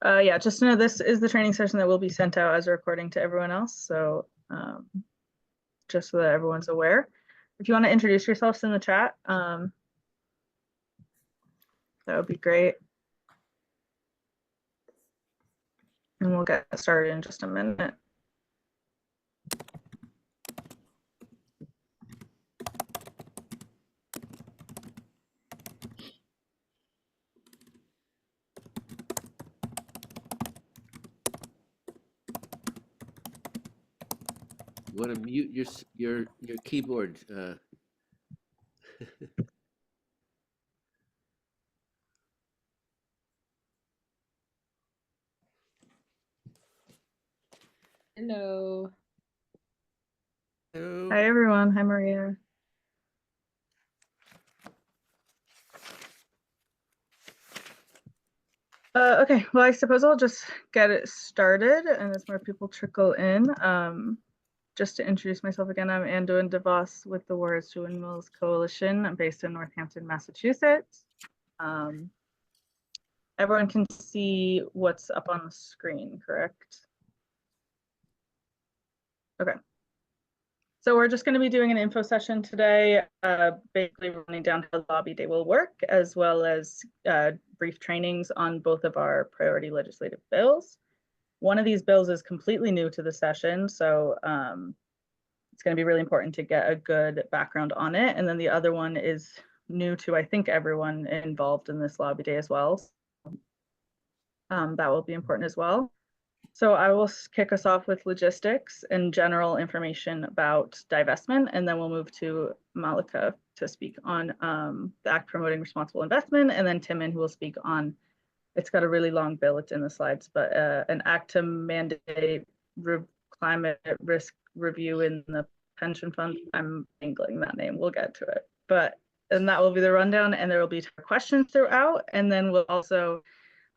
Yeah, just to know, this is the training session that will be sent out as a recording to everyone else. So just so that everyone's aware. If you want to introduce yourselves in the chat, that would be great. And we'll get started in just a minute. You want to mute your keyboard. Hello. Hello. Hi, everyone. Hi, Maria. Okay, well, I suppose I'll just get it started, and as more people trickle in, just to introduce myself again, I'm Anduin DeVos with the Warheads to Windmills Coalition. I'm based in Northampton, Massachusetts. Everyone can see what's up on the screen, correct? Okay. So we're just going to be doing an info session today, basically running down how the lobby day will work, as well as brief trainings on both of our priority legislative bills. One of these bills is completely new to the session, so it's going to be really important to get a good background on it. And then the other one is new to, I think, everyone involved in this lobby day as well. That will be important as well. So I will kick us off with logistics and general information about divestment, and then we'll move to Malika to speak on the Act promoting responsible investment, and then Timon, who will speak on, it's got a really long bill, it's in the slides, but an Act to mandate climate risk review in the pension fund. I'm angling that name, we'll get to it. And that will be the rundown, and there will be questions throughout, and then we'll also,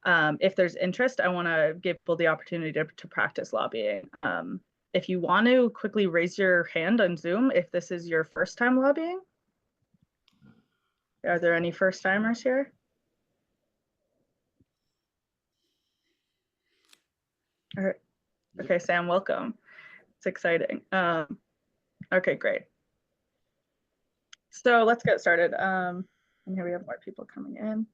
if there's interest, I want to give people the opportunity to practice lobbying. If you want to quickly raise your hand on Zoom, if this is your first time lobbying. Are there any first timers here? All right. Okay, Sam, welcome. It's exciting. Okay, great. So let's get started. And here we have more people coming in.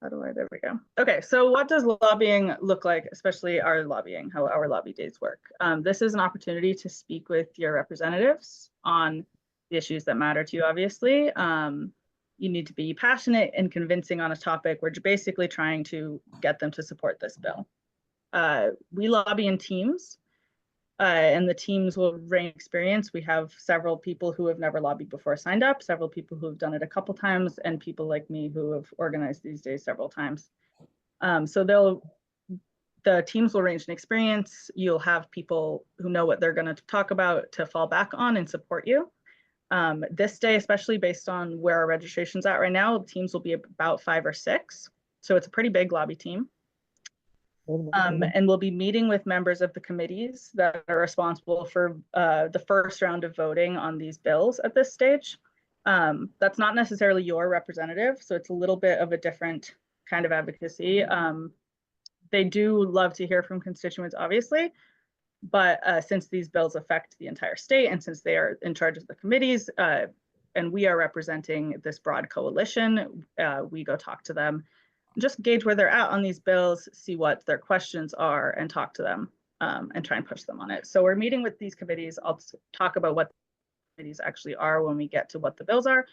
There we go. Okay, so what does lobbying look like, especially our lobbying, how our lobby days work? This is an opportunity to speak with your representatives on the issues that matter to you, obviously. You need to be passionate and convincing on a topic. We're basically trying to get them to support this bill. We lobby in teams. And the teams will range experience. We have several people who have never lobbied before signed up, several people who have done it a couple times, and people like me who have organized these days several times. So the teams will range in experience. You'll have people who know what they're going to talk about to fall back on and support you. This day, especially based on where our registration's at right now, the teams will be about 5 or 6. So it's a pretty big lobby team. And we'll be meeting with members of the committees that are responsible for the first round of voting on these bills at this stage. That's not necessarily your representative, so it's a little bit of a different kind of advocacy. They do love to hear from constituents, obviously, but since these bills affect the entire state and since they are in charge of the committees and we are representing this broad coalition, we go talk to them, just gauge where they're at on these bills, see what their questions are, and talk to them and try and push them on it. So we're meeting with these committees. I'll talk about what the committees actually are when we get to what the bills are.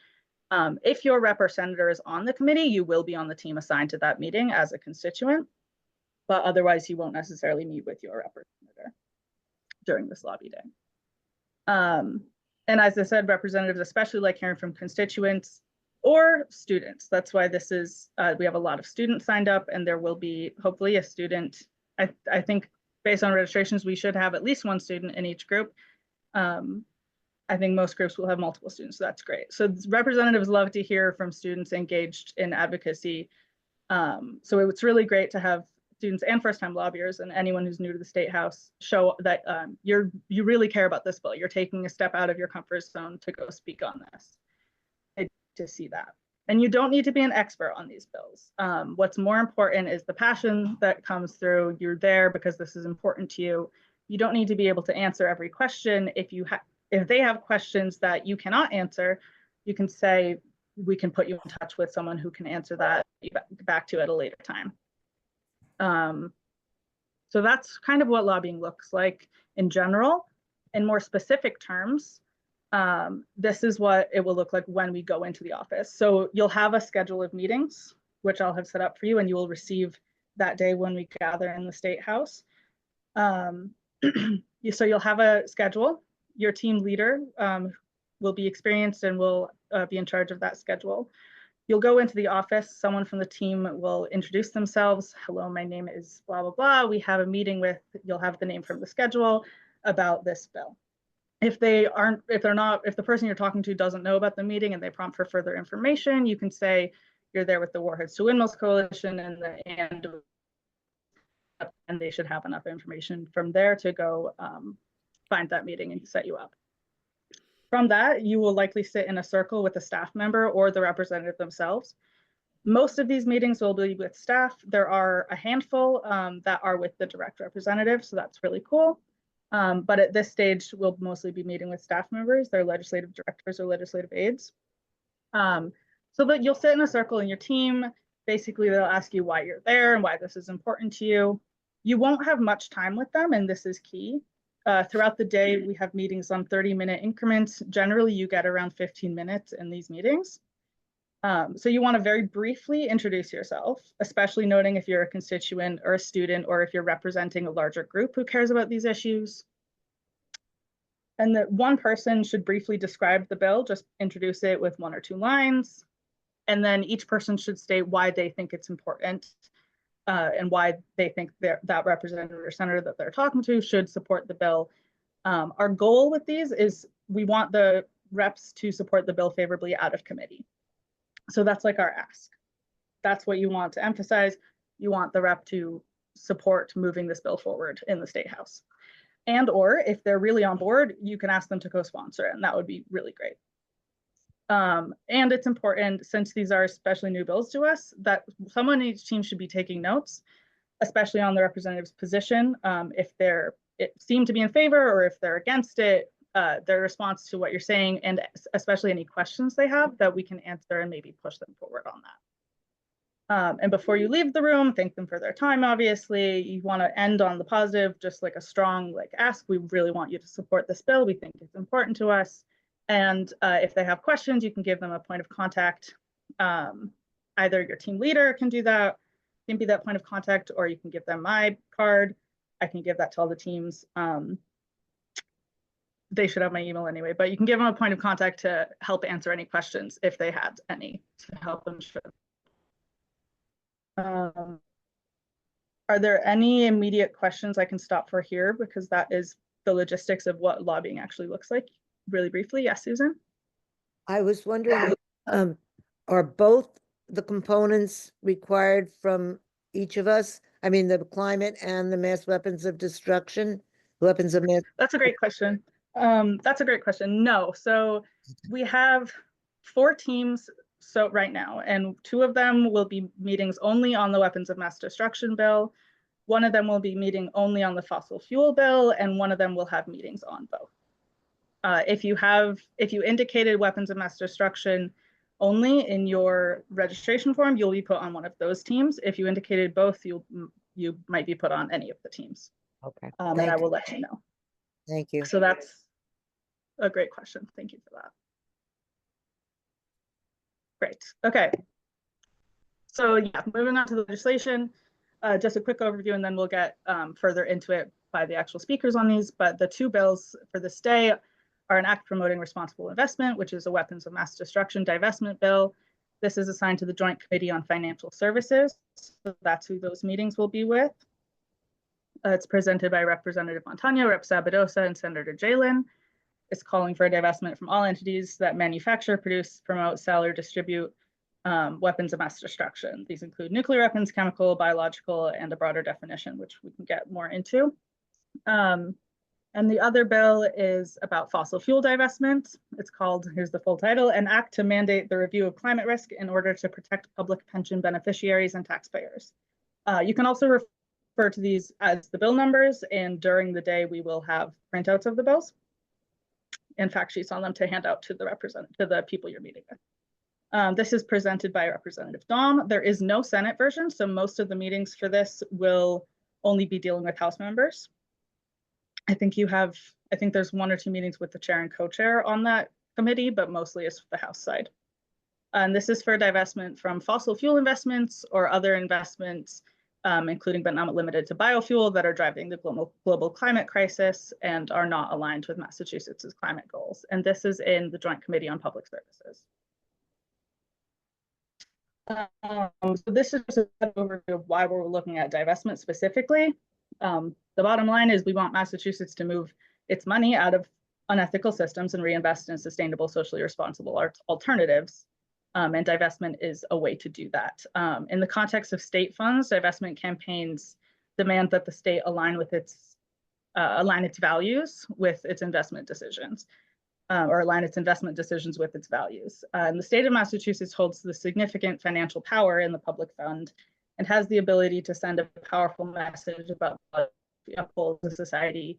If your rep or senator is on the committee, you will be on the team assigned to that meeting as a constituent, but otherwise you won't necessarily meet with your rep or senator during this lobby day. And as I said, representatives especially like hearing from constituents or students. That's why this is, we have a lot of students signed up, and there will be hopefully a student. I think based on registrations, we should have at least one student in each group. I think most groups will have multiple students, so that's great. So representatives love to hear from students engaged in advocacy. So it's really great to have students and first-time lobbyers and anyone who's new to the State House show that you really care about this bill. You're taking a step out of your comfort zone to go speak on this. To see that. And you don't need to be an expert on these bills. What's more important is the passion that comes through. You're there because this is important to you. You don't need to be able to answer every question. If they have questions that you cannot answer, you can say, we can put you in touch with someone who can answer that back to at a later time. So that's kind of what lobbying looks like in general. In more specific terms, this is what it will look like when we go into the office. So you'll have a schedule of meetings, which I'll have set up for you, and you will receive that day when we gather in the State House. So you'll have a schedule. Your team leader will be experienced and will be in charge of that schedule. You'll go into the office. Someone from the team will introduce themselves. Hello, my name is blah, blah, blah. We have a meeting with, you'll have the name from the schedule about this bill. If the person you're talking to doesn't know about the meeting and they prompt for further information, you can say you're there with the Warheads to Windmills Coalition and they should have enough information from there to go find that meeting and set you up. From that, you will likely sit in a circle with a staff member or the representative themselves. Most of these meetings will be with staff. There are a handful that are with the direct representative, so that's really cool. But at this stage, we'll mostly be meeting with staff members, their legislative directors or legislative aides. So that you'll sit in a circle in your team. Basically, they'll ask you why you're there and why this is important to you. You won't have much time with them, and this is key. Throughout the day, we have meetings on 30-minute increments. Generally, you get around 15 minutes in these meetings. So you want to very briefly introduce yourself, especially noting if you're a constituent or a student, or if you're representing a larger group who cares about these issues. And that one person should briefly describe the bill, just introduce it with 1 or 2 lines. And then each person should state why they think it's important and why they think that representative or senator that they're talking to should support the bill. Our goal with these is we want the reps to support the bill favorably out of committee. So that's like our ask. That's what you want to emphasize. You want the rep to support moving this bill forward in the State House. And or if they're really on board, you can ask them to co-sponsor it, and that would be really great. And it's important, since these are especially new bills to us, that someone in each team should be taking notes, especially on the representative's position. If they're seem to be in favor or if they're against it, their response to what you're saying, and especially any questions they have that we can answer and maybe push them forward on that. And before you leave the room, thank them for their time, obviously. You want to end on the positive, just like a strong ask. We really want you to support this bill. We think it's important to us. And if they have questions, you can give them a point of contact. Either your team leader can do that, can be that point of contact, or you can give them my card. I can give that to all the teams. They should have my email anyway, but you can give them a point of contact to help answer any questions if they had any, to help them. Are there any immediate questions I can stop for here? Because that is the logistics of what lobbying actually looks like. Really briefly, yes, Susan? I was wondering, are both the components required from each of us? I mean, the climate and the mass weapons of destruction, weapons of mass. That's a great question. That's a great question. No, so we have 4 teams right now, and 2 of them will be meetings only on the weapons of mass destruction bill. 1 of them will be meeting only on the fossil fuel bill, and 1 of them will have meetings on both. If you indicated weapons of mass destruction only in your registration form, you'll be put on one of those teams. If you indicated both, you might be put on any of the teams. Okay. And I will let you know. Thank you. So that's a great question. Thank you for that. Great. Okay. So yeah, moving on to the legislation, just a quick overview, and then we'll get further into it by the actual speakers on these. But the 2 bills for this day are an act promoting responsible investment, which is a weapons of mass destruction divestment bill. This is assigned to the Joint Committee on Financial Services. So that's who those meetings will be with. It's presented by Representative Montano, Rep. Sabadosa, and Senator Jalen. It's calling for a divestment from all entities that manufacture, produce, promote, sell, or distribute weapons of mass destruction. These include nuclear weapons, chemical, biological, and a broader definition, which we can get more into. And And the other bill is about fossil fuel divestment. It's called, here's the full title, An Act to Mandate the Review of Climate Risk in Order to Protect Public Pension Beneficiaries and Taxpayers. You can also refer to these as the bill numbers, and during the day we will have printouts of the bills and fact sheets on them to hand out to the people you're meeting with. This is presented by Representative Dom. There is no Senate version, so most of the meetings for this will only be dealing with House members. I think there's 1 or 2 meetings with the chair and co-chair on that committee, but mostly it's the House side. And this is for divestment from fossil fuel investments or other investments, including but not limited to biofuel, that are driving the global climate crisis and are not aligned with Massachusetts' climate goals. And this is in the Joint Committee on Public Services. So this is just an overview of why we're looking at divestment specifically. The bottom line is we want Massachusetts to move its money out of unethical systems and reinvest in sustainable, socially responsible alternatives. And divestment is a way to do that. In the context of state funds, divestment campaigns demand that the state align its values with its investment decisions, or align its investment decisions with its values. And the state of Massachusetts holds the significant financial power in the public fund and has the ability to send a powerful message about what we uphold the society.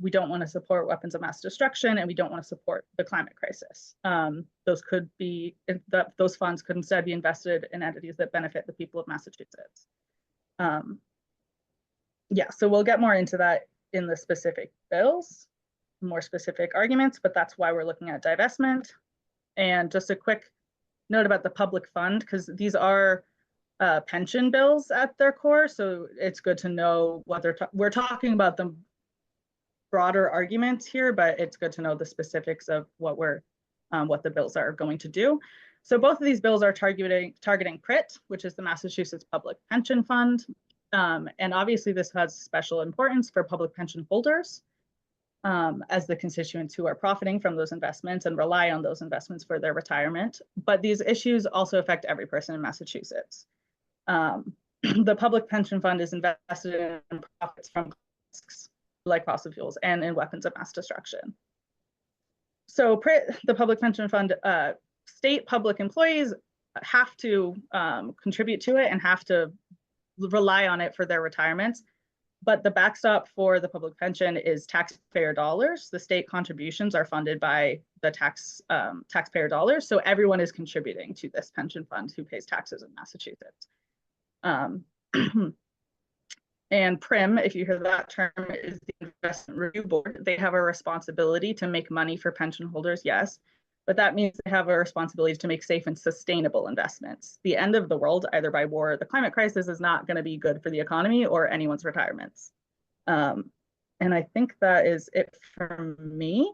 We don't want to support weapons of mass destruction, and we don't want to support the climate crisis. Those funds could instead be invested in entities that benefit the people of Massachusetts. Yeah, so we'll get more into that in the specific bills, more specific arguments, but that's why we're looking at divestment. And just a quick note about the public fund, because these are pension bills at their core, so it's good to know what we're talking about the broader arguments here, but it's good to know the specifics of what the bills are going to do. So both of these bills are targeting PRIT, which is the Massachusetts Public Pension Fund. And obviously this has special importance for public pension holders, as the constituents who are profiting from those investments and rely on those investments for their retirement. But these issues also affect every person in Massachusetts. The public pension fund is invested in profits from risks like fossil fuels and in weapons of mass destruction. So PRIT, the public pension fund, state public employees have to contribute to it and have to rely on it for their retirements. But the backstop for the public pension is taxpayer dollars. The state contributions are funded by the taxpayer dollars. So everyone is contributing to this pension fund who pays taxes in Massachusetts. And PRIM, if you hear that term, is the Investment Review Board. They have a responsibility to make money for pension holders, yes, but that means they have a responsibility to make safe and sustainable investments. The end of the world, either by war or the climate crisis, is not going to be good for the economy or anyone's retirements. And I think that is it from me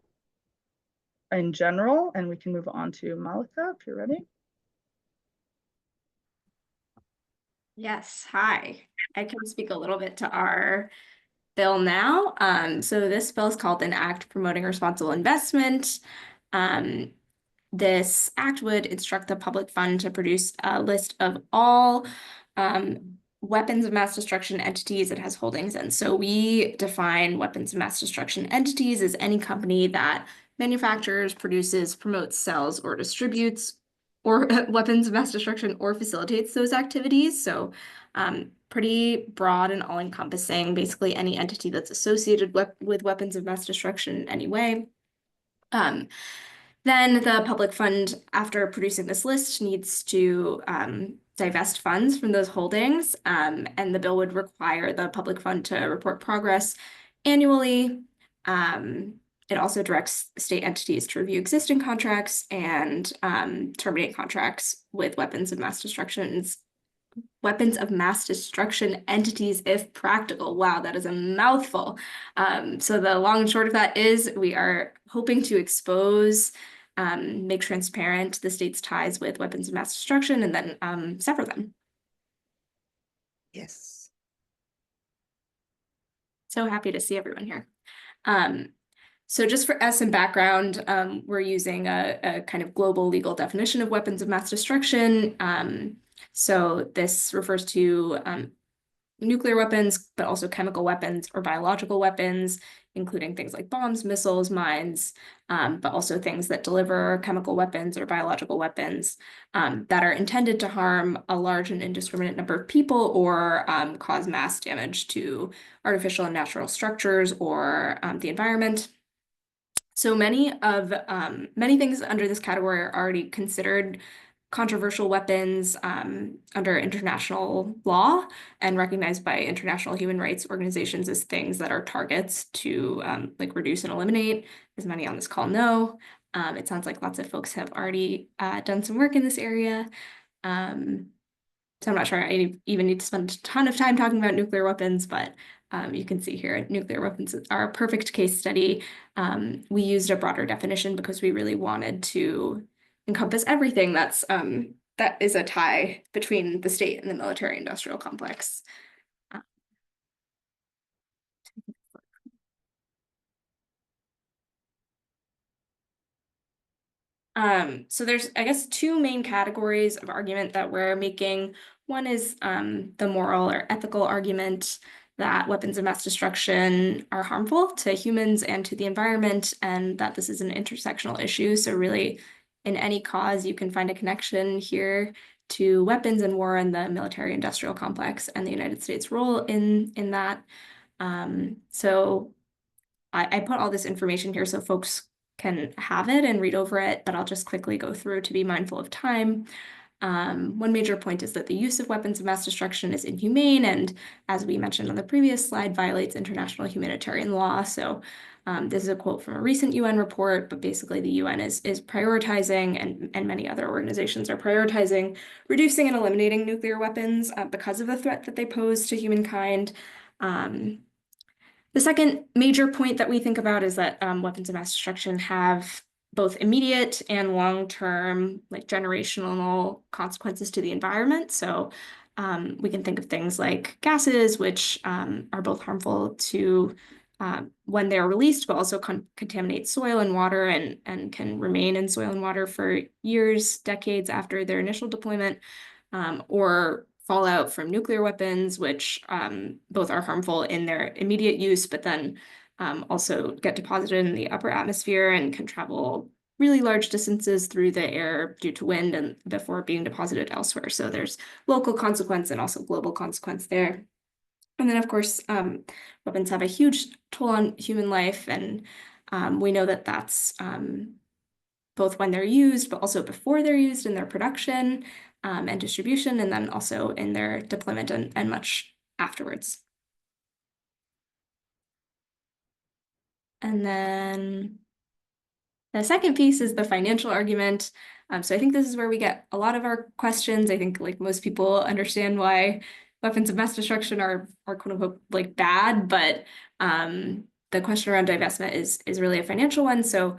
in general, and we can move on to Malika if you're ready. Yes, hi. I can speak a little bit to our bill now. So this bill is called An Act Promoting Responsible Investment. This act would instruct the public fund to produce a list of all weapons of mass destruction entities it has holdings in. So we define weapons of mass destruction entities as any company that manufactures, produces, promotes, sells, or distributes or weapons of mass destruction or facilitates those activities. So pretty broad and all-encompassing, basically any entity that's associated with weapons of mass destruction in any way. Then the public fund, after producing this list, needs to divest funds from those holdings, and the bill would require the public fund to report progress annually. It also directs state entities to review existing contracts and terminate contracts with weapons of mass destruction entities if practical. Wow, that is a mouthful. So the long and short of that is we are hoping to expose, make transparent the state's ties with weapons of mass destruction and then sever them. Yes. So happy to see everyone here. So just as some background, we're using a kind of global legal definition of weapons of mass destruction. So this refers to nuclear weapons, but also chemical weapons or biological weapons, including things like bombs, missiles, mines, but also things that deliver chemical weapons or biological weapons that are intended to harm a large and indiscriminate number of people or cause mass damage to artificial and natural structures or the environment. So many things under this category are already considered controversial weapons under international law and recognized by international human rights organizations as things that are targets to like reduce and eliminate, as many on this call know. It sounds like lots of folks have already done some work in this area. So I'm not sure I even need to spend a ton of time talking about nuclear weapons, but you can see here, nuclear weapons are a perfect case study. We used a broader definition because we really wanted to encompass everything that is a tie between the state and the military industrial complex. So there's, I guess, two main categories of argument that we're making. One is the moral or ethical argument that weapons of mass destruction are harmful to humans and to the environment, and that this is an intersectional issue. So really, in any cause, you can find a connection here to weapons and war and the military-industrial complex and the United States' role in that. So I put all this information here so folks can have it and read over it, but I'll just quickly go through to be mindful of time. One major point is that the use of weapons of mass destruction is inhumane and, as we mentioned on the previous slide, violates international humanitarian law. So this is a quote from a recent UN report, but basically the UN is prioritizing, and many other organizations are prioritizing, reducing and eliminating nuclear weapons because of the threat that they pose to humankind. The second major point that we think about is that weapons of mass destruction have both immediate and long-term, like generational consequences to the environment. So we can think of things like gases, which are both harmful to when they're released, but also contaminate soil and water and can remain in soil and water for years, decades after their initial deployment, or fallout from nuclear weapons, which both are harmful in their immediate use, but then also get deposited in the upper atmosphere and can travel really large distances through the air due to wind and before being deposited elsewhere. So there's local consequence and also global consequence there. And then, of course, weapons have a huge toll on human life, and we know that that's both when they're used, but also before they're used in their production and distribution, and then also in their deployment and much afterwards. And then the second piece is the financial argument. So I think this is where we get a lot of our questions. I think like most people understand why weapons of mass destruction are quote unquote like bad, but the question around divestment is really a financial one. So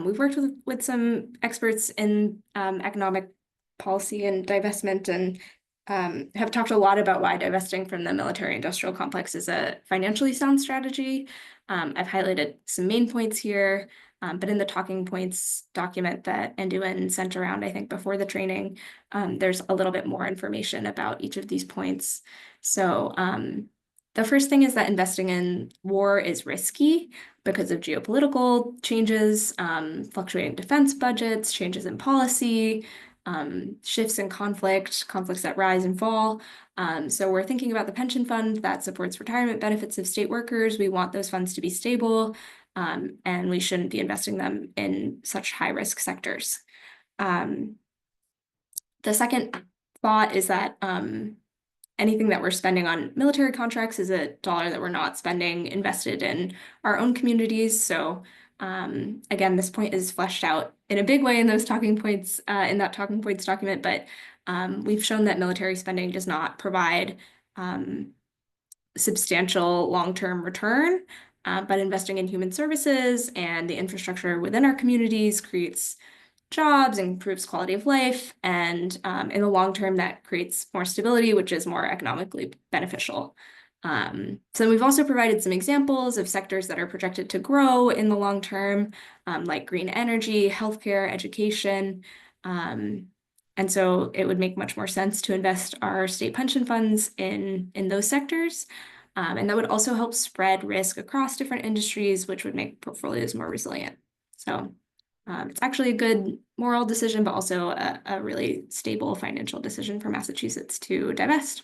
we've worked with some experts in economic policy and divestment and have talked a lot about why divesting from the military-industrial complex is a financially sound strategy. I've highlighted some main points here, but in the talking points document that Anduin sent around, I think before the training, there's a little bit more information about each of these points. So the first thing is that investing in war is risky because of geopolitical changes, fluctuating defense budgets, changes in policy, shifts in conflicts that rise and fall. So we're thinking about the pension fund that supports retirement benefits of state workers. We want those funds to be stable, and we shouldn't be investing them in such high-risk sectors. The second thought is that anything that we're spending on military contracts is a dollar that we're not spending invested in our own communities. So again, this point is fleshed out in a big way in those talking points, in that talking points document, but we've shown that military spending does not provide substantial long-term return, but investing in human services and the infrastructure within our communities creates jobs, improves quality of life, and in the long term, that creates more stability, which is more economically beneficial. So we've also provided some examples of sectors that are projected to grow in the long term, like green energy, healthcare, education. And so it would make much more sense to invest our state pension funds in those sectors. And that would also help spread risk across different industries, which would make portfolios more resilient. So it's actually a good moral decision, but also a really stable financial decision for Massachusetts to divest.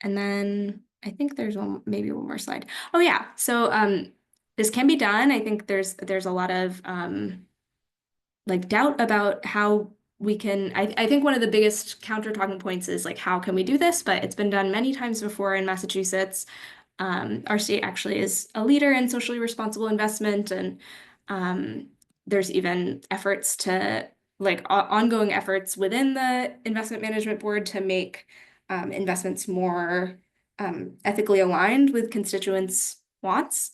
And then I think there's maybe one more slide. Oh yeah, so this can be done. I think there's a lot of like doubt about how we can. I think one of the biggest counter talking points is like, how can we do this? But it's been done many times before in Massachusetts. Our state actually is a leader in socially responsible investment, and there's even efforts to like ongoing efforts within the investment management board to make investments more ethically aligned with constituents' wants.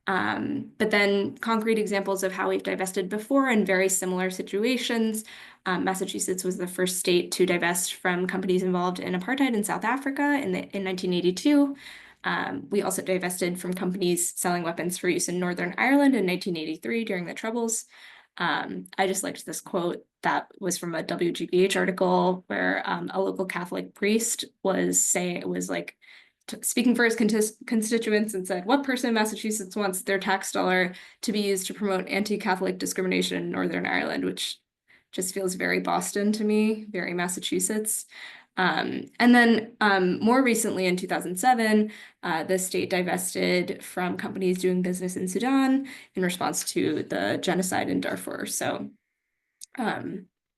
But then concrete examples of how we've divested before in very similar situations. Massachusetts was the first state to divest from companies involved in apartheid in South Africa in 1982. We also divested from companies selling weapons for use in Northern Ireland in 1983 during the Troubles. I just liked this quote that was from a WGBH article where a local Catholic priest was saying, it was like, speaking for his constituents, and said, what person in Massachusetts wants their tax dollar to be used to promote anti-Catholic discrimination in Northern Ireland, which just feels very Boston to me, very Massachusetts. And then more recently in 2007, the state divested from companies doing business in Sudan in response to the genocide in Darfur. So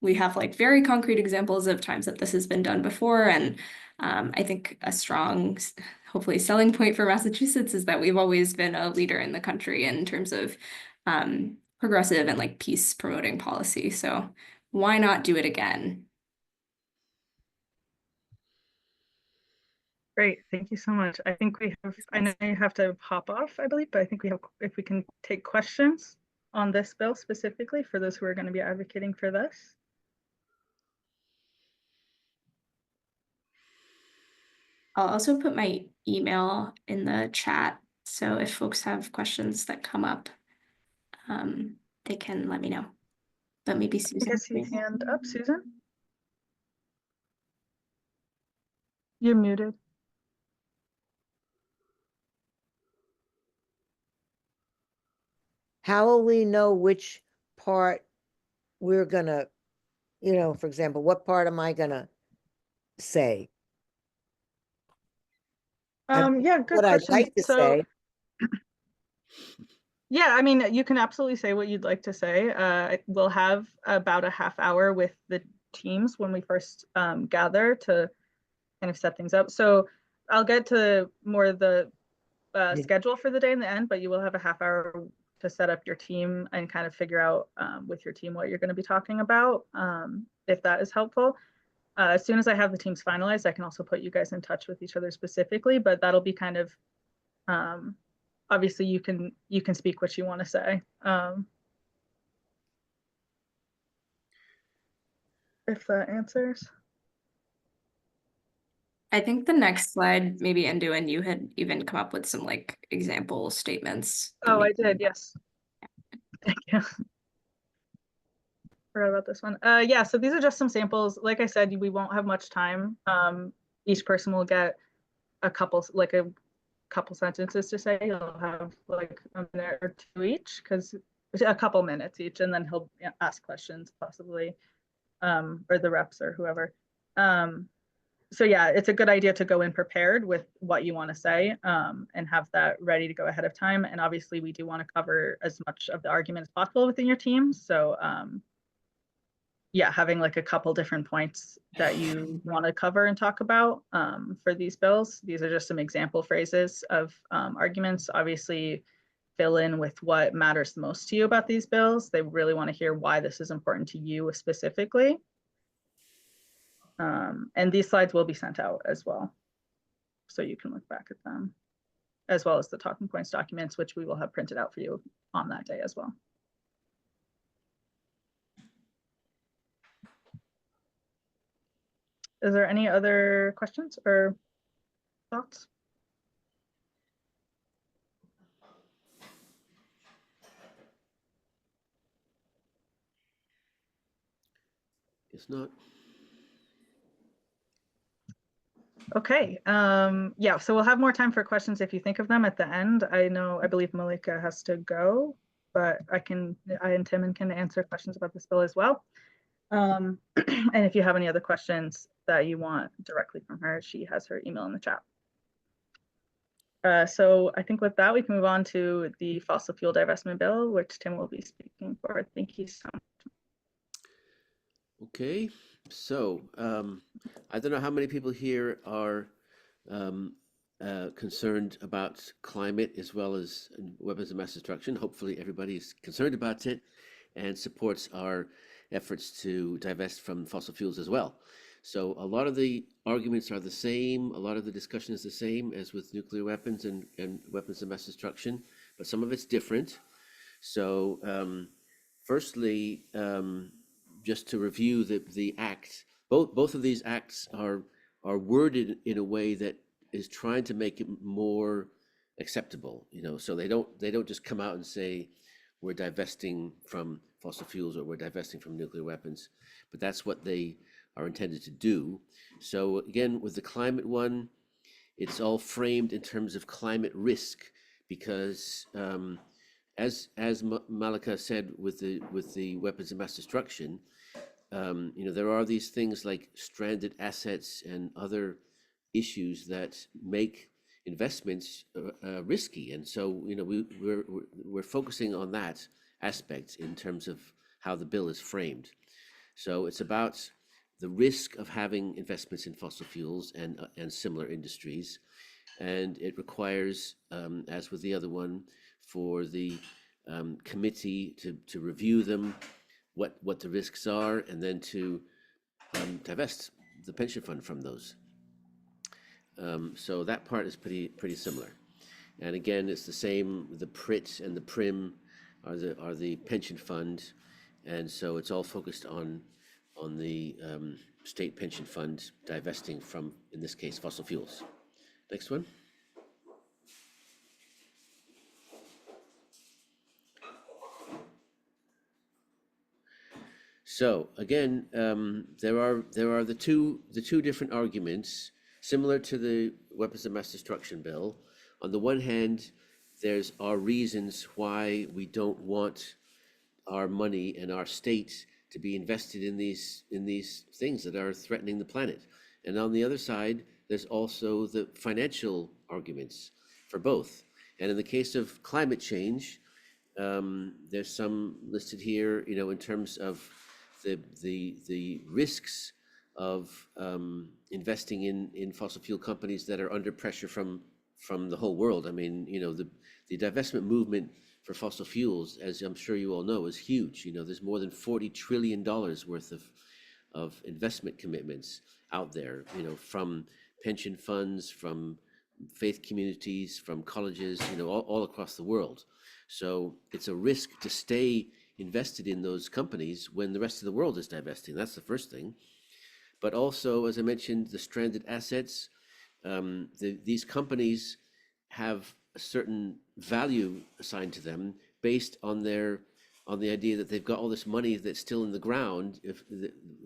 we have like very concrete examples of times that this has been done before. And I think a strong, hopefully, selling point for Massachusetts is that we've always been a leader in the country in terms of progressive and like peace promoting policy. So why not do it again? Great, thank you so much. I think we have, I know you have to hop off, I believe, but I think we have, if we can take questions on this bill specifically for those who are going to be advocating for this. I'll also put my email in the chat. So if folks have questions that come up, they can let me know. But maybe I Susan. guess you hand up, Susan. You're muted. How will we know which part we're gonna, for example, what part am I gonna say? Yeah, good What I'd question. like to say, Yeah, I mean, you can absolutely say what you'd like to say. We'll have about a half hour with the teams when we first gather to kind of set things up. So I'll get to more of the Yeah. schedule for the day in the end, but you will have a half hour to set up your team and kind of figure out with your team what you're going to be talking about, if that is helpful. As soon as I have the teams finalized, I can also put you guys in touch with each other specifically, but that'll be kind of, obviously you can speak what you want to say. If that answers. I think the next slide, maybe Endo and you had even come up with some like example statements. Oh, I did, yes. Thank you. Forgot about this one. Yeah, so these are just some samples. Like I said, we won't have much time. Each person will get a couple sentences to say. He'll have like a minute or two each, because a couple minutes each, and then he'll ask questions possibly, or the reps or whoever. So yeah, it's a good idea to go in prepared with what you want to say, and have that ready to go ahead of time. And obviously we do want to cover as much of the argument as possible within your team. So yeah, having like a couple different points that you want to cover and talk about for these bills. These are just some example phrases of arguments. Obviously, fill in with what matters the most to you about these bills. They really want to hear why this is important to you specifically. And these slides will be sent out as well, so you can look back at them, as well as the talking points documents, which we will have printed out for you on that day as well. Is there any other questions or thoughts? If not, Okay, yeah, so we'll have more time for questions if you think of them at the end. I believe Malika has to go, but I and Tim can answer questions about this bill as well. And if you have any other questions that you want directly from her, she has her email in the chat. So I think with that, we can move on to the fossil fuel divestment bill, which Tim will be speaking for. Thank you so much. okay. So I don't know how many people here are concerned about climate as well as weapons of mass destruction. Hopefully everybody is concerned about it and supports our efforts to divest from fossil fuels as well. So a lot of the arguments are the same, a lot of the discussion is the same as with nuclear weapons and weapons of mass destruction, but some of it's different. So firstly, just to review the act, both of these acts are worded in a way that is trying to make it more acceptable, so they don't just come out and say we're divesting from fossil fuels or we're divesting from nuclear weapons, but that's what they are intended to do. So again, with the climate one, it's all framed in terms of climate risk because as Malika said with the weapons of mass destruction, there are these things like stranded assets and other issues that make investments risky, and so we're focusing on that aspect in terms of how the bill is framed. So it's about the risk of having investments in fossil fuels and similar industries, and it requires, as with the other one, for the committee to review them, what the risks are, and then to divest the pension fund from those. So that part is pretty similar. And again, it's the same. The PRIT and the PRIM are the pension fund, and so it's all focused on the state pension fund divesting from, in this case, fossil fuels. Next one. So again, there are the two different arguments similar to the weapons of mass destruction bill. On the one hand, there's our reasons why we don't want our money and our state to be invested in these things that are threatening the planet. And on the other side, there's also the financial arguments for both. And in the case of climate change, there's some listed here, in terms of the risks of investing in fossil fuel companies that are under pressure from the whole world. I mean, the divestment movement for fossil fuels, as I'm sure you all know, is huge. There's more than $40 trillion worth of investment commitments out there, from pension funds, from faith communities, from colleges, all across the world. So it's a risk to stay invested in those companies when the rest of the world is divesting. That's the first thing. But also, as I mentioned, the stranded assets, these companies have a certain value assigned to them based on the idea that they've got all this money that's still in the ground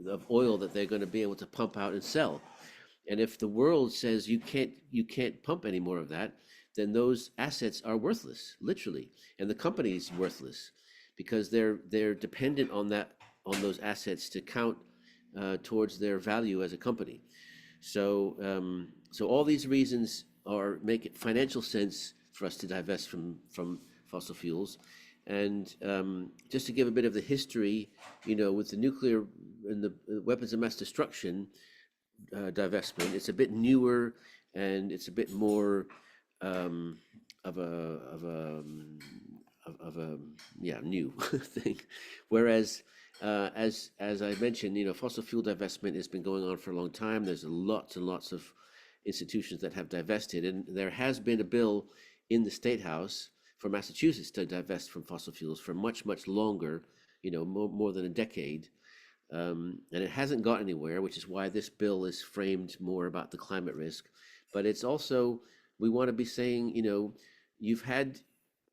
of oil that they're going to be able to pump out and sell. And if the world says you can't pump any more of that, then those assets are worthless, literally, and the company is worthless because they're dependent on those assets to count towards their value as a company. So all these reasons make it financial sense for us to divest from fossil fuels. And just to give a bit of the history, with the nuclear and the weapons of mass destruction divestment, it's a bit newer and it's a bit more of a new thing. Whereas as I mentioned, fossil fuel divestment has been going on for a long time. There's lots and lots of institutions that have divested, and there has been a bill in the State House for Massachusetts to divest from fossil fuels for much longer, more than a decade. And it hasn't got anywhere, which is why this bill is framed more about the climate risk. But it's also, we want to be saying, you've had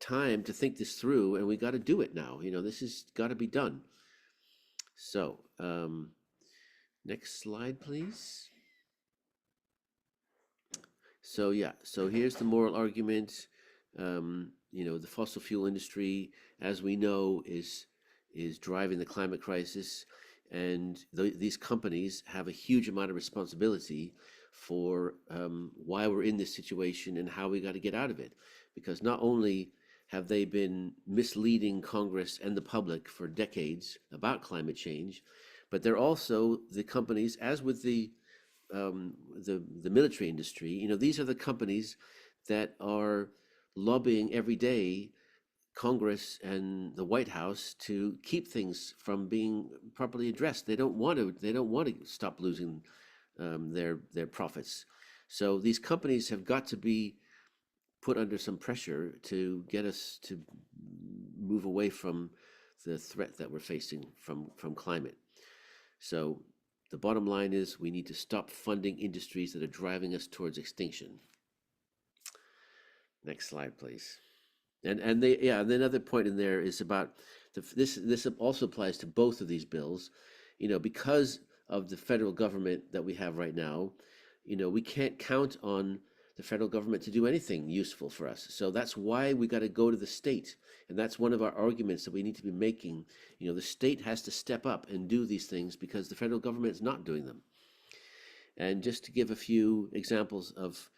time to think this through, and we got to do it now. This has got to be done. So Next slide, please. So yeah, so here's the moral argument. You know, the fossil fuel industry, as we know, is driving the climate crisis, and these companies have a huge amount of responsibility for why we're in this situation and how we got to get out of it. Because not only have they been misleading Congress and the public for decades about climate change, but they're also the companies, as with the military industry. You know, these are the companies that are lobbying every day Congress and the White House to keep things from being properly addressed. They don't want to. They don't want to stop losing their profits. So these companies have got to be put under some pressure to get us to move away from the threat that we're facing from climate. So the bottom line is we need to stop funding industries that are driving us towards extinction. Next slide, please. And they, yeah, and another point in there is about this also applies to both of these bills. You know, because of the federal government that we have right now, you know, we can't count on the federal government to do anything useful for us. So that's why we got to go to the state. And that's one of our arguments that we need to be making. You know, the state has to step up and do these things because the federal government is not doing them. And just to give a few examples of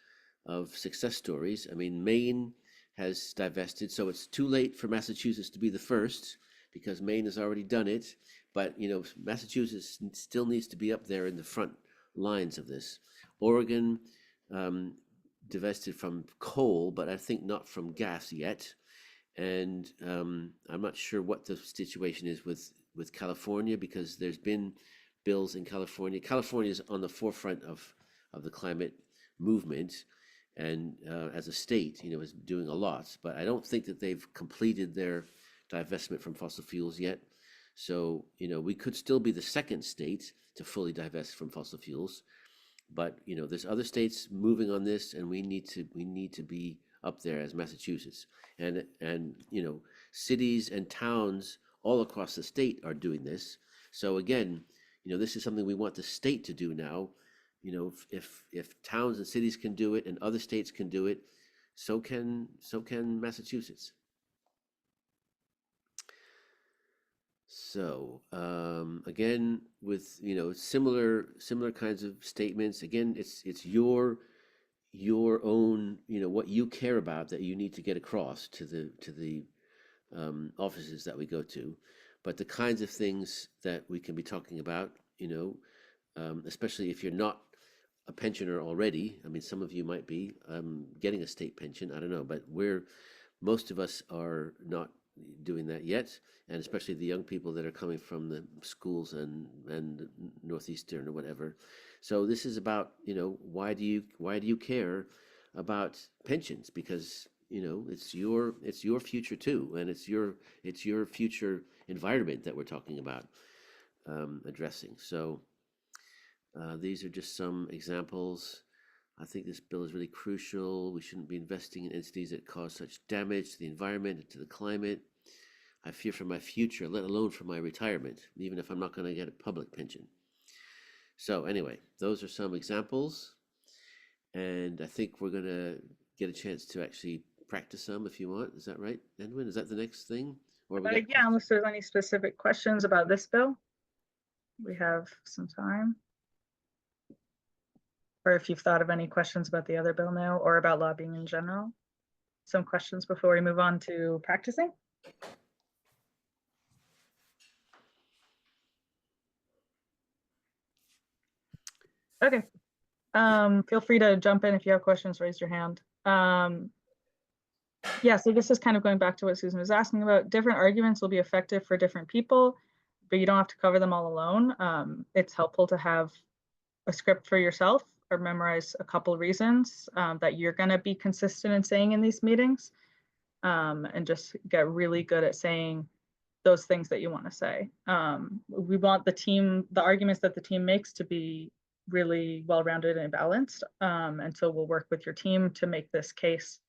success stories, I mean, Maine has divested, so it's too late for Massachusetts to be the first because Maine has already done it. But, you know, Massachusetts still needs to be up there in the front lines of this. Oregon divested from coal, but I think not from gas yet. And I'm not sure what the situation is with California, because there's been bills in California. California is on the forefront of the climate movement, and as a state, you know, is doing a lot. But I don't think that they've completed their divestment from fossil fuels yet. So, you know, we could still be the second state to fully divest from fossil fuels. But, you know, there's other states moving on this, and we need to be up there as Massachusetts. And you know, cities and towns all across the state are doing this. So again, you know, this is something we want the state to do now. You know, if towns and cities can do it and other states can do it, so can Massachusetts. So again, with, you know, similar kinds of statements. Again, it's your own, you know, what you care about that you need to get across to the offices that we go to, but the kinds of things that we can be talking about, you know, especially if you're not a pensioner already. I mean, some of you might be getting a state pension. I don't know, but most of us are not doing that yet, and especially the young people that are coming from the schools and Northeastern or whatever. So this is about, you know, why do you care about pensions? Because, you know, it's your future too, and it's your future environment that we're talking about addressing. So these are just some examples. I think this bill is really crucial. We shouldn't be investing in entities that cause such damage to the environment and to the climate. I fear for my future, let alone for my retirement, even if I'm not going to get a public pension. So anyway, those are some examples. And I think we're going to get a chance to actually practice some if you want. Is that right, Edwin? Is that the next thing? Or Yeah, unless there's any specific questions about this bill, we have some time. Or if you've thought of any questions about the other bill now, or about lobbying in general. Some questions before we move on to practicing. Okay. Feel free to jump in if you have questions, raise your hand. Yeah, so this is kind of going back to what Susan was asking about. Different arguments will be effective for different people, but you don't have to cover them all alone. It's helpful to have a script for yourself or memorize a couple reasons that you're going to be consistent in saying in these meetings, and just get really good at saying those things that you want to say. We want the arguments that the team makes to be really well-rounded and balanced. And so we'll work with your team to make this case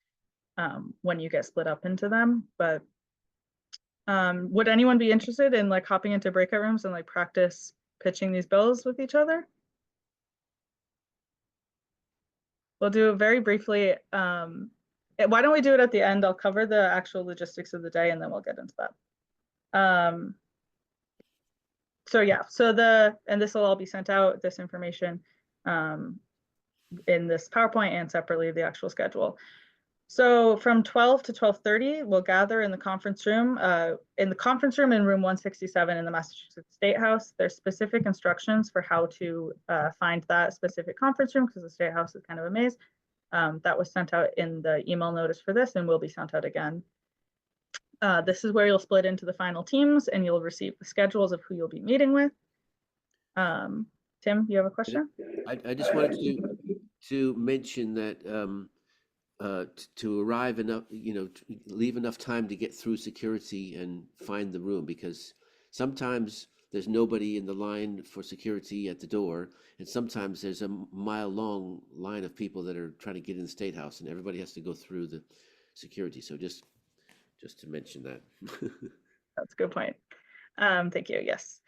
when you get split up into them. But would anyone be interested in like hopping into breakout rooms and like practice pitching these bills with each other? We'll do it very briefly. Why don't we do it at the end? I'll cover the actual logistics of the day and then we'll get into that. So yeah, and this will all be sent out, this information, in this PowerPoint and separately the actual schedule. So from 12 to 12:30, we'll gather in the conference room. In room 167 in the Massachusetts State House. There's specific instructions for how to find that specific conference room because the State House is kind of a maze. That was sent out in the email notice for this and will be sent out again. This is where you'll split into the final teams and you'll receive the schedules of who you'll be meeting with. Tim, you have a question? I just wanted to mention that to arrive enough, leave enough time to get through security and find the room, because sometimes there's nobody in the line for security at the door, and sometimes there's a mile-long line of people that are trying to get in the State House, and everybody has to go through the security. So just to mention that. That's a good point. Thank you. Yes.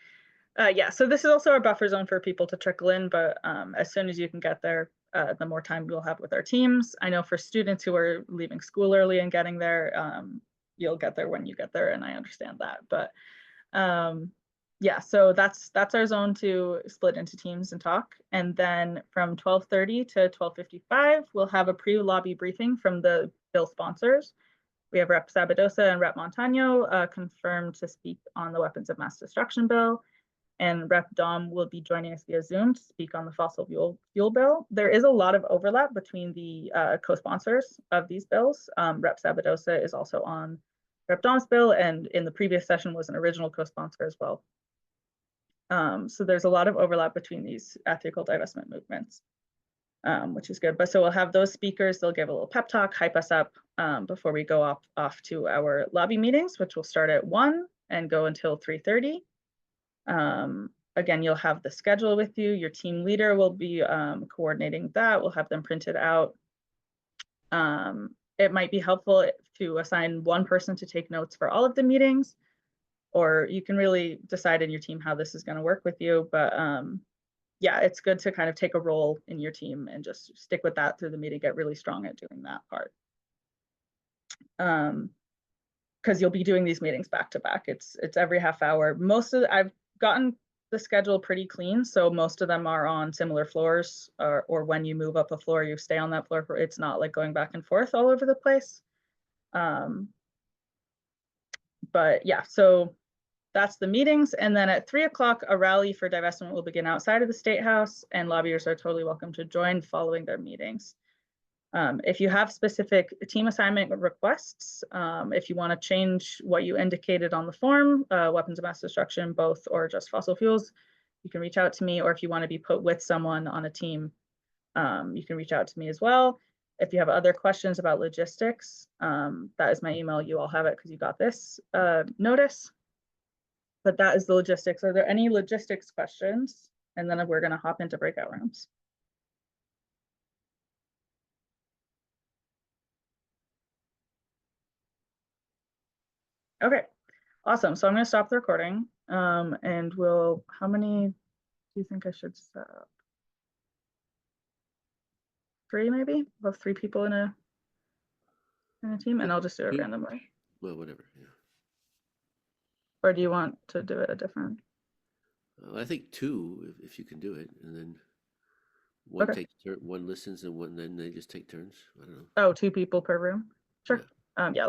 Yeah, so this is also a buffer zone for people to trickle in, but as soon as you can get there, the more time we'll have with our teams. I know for students who are leaving school early and getting there, you'll get there when you get there, and I understand that. But yeah, so that's our zone to split into teams and talk. And then from 12:30 to 12:55, we'll have a pre-lobby briefing from the bill sponsors. We have Rep. Sabadosa and Rep. Montano confirmed to speak on the weapons of mass destruction bill. And Rep. Dom will be joining us via Zoom to speak on the fossil fuel bill. There is a lot of overlap between the co-sponsors of these bills. Rep. Sabadosa is also on Rep. Dom's bill, and in the previous session was an original co-sponsor as well. So there's a lot of overlap between these ethical divestment movements, which is good. But so we'll have those speakers, they'll give a little pep talk, hype us up before we go off to our lobby meetings, which will start at 1 and go until 3:30. Again, you'll have the schedule with you. Your team leader will be coordinating that. We'll have them printed out. It might be helpful to assign one person to take notes for all of the meetings, or you can really decide in your team how this is going to work with you. But yeah, it's good to kind of take a role in your team and just stick with that through the meeting, get really strong at doing that part. Because you'll be doing these meetings back to back. It's every half hour. I've gotten the schedule pretty clean, so most of them are on similar floors, or when you move up a floor, you stay on that floor. It's not like going back and forth all over the place. But yeah, so that's the meetings. And then at 3 o'clock, a rally for divestment will begin outside of the State House, and lobbyers are totally welcome to join following their meetings. If you have specific team assignment requests, if you want to change what you indicated on the form, weapons of mass destruction, both, or just fossil fuels, you can reach out to me. Or if you want to be put with someone on a team, you can reach out to me as well. If you have other questions about logistics, that is my email. You all have it because you got this notice. But that is the logistics. Are there any logistics questions? And then we're going to hop into breakout rooms. Okay, awesome. So I'm going to stop the recording, and how many do you think I should set up? 3 maybe? We'll have 3 people in a team, and I'll just do it randomly. Well, whatever. Yeah. Or do you want to do it a different? I think 2, if you can do it, and then one Okay. takes one listens, and then they just take turns. I don't know. Oh, 2 people per room. Sure. Yeah.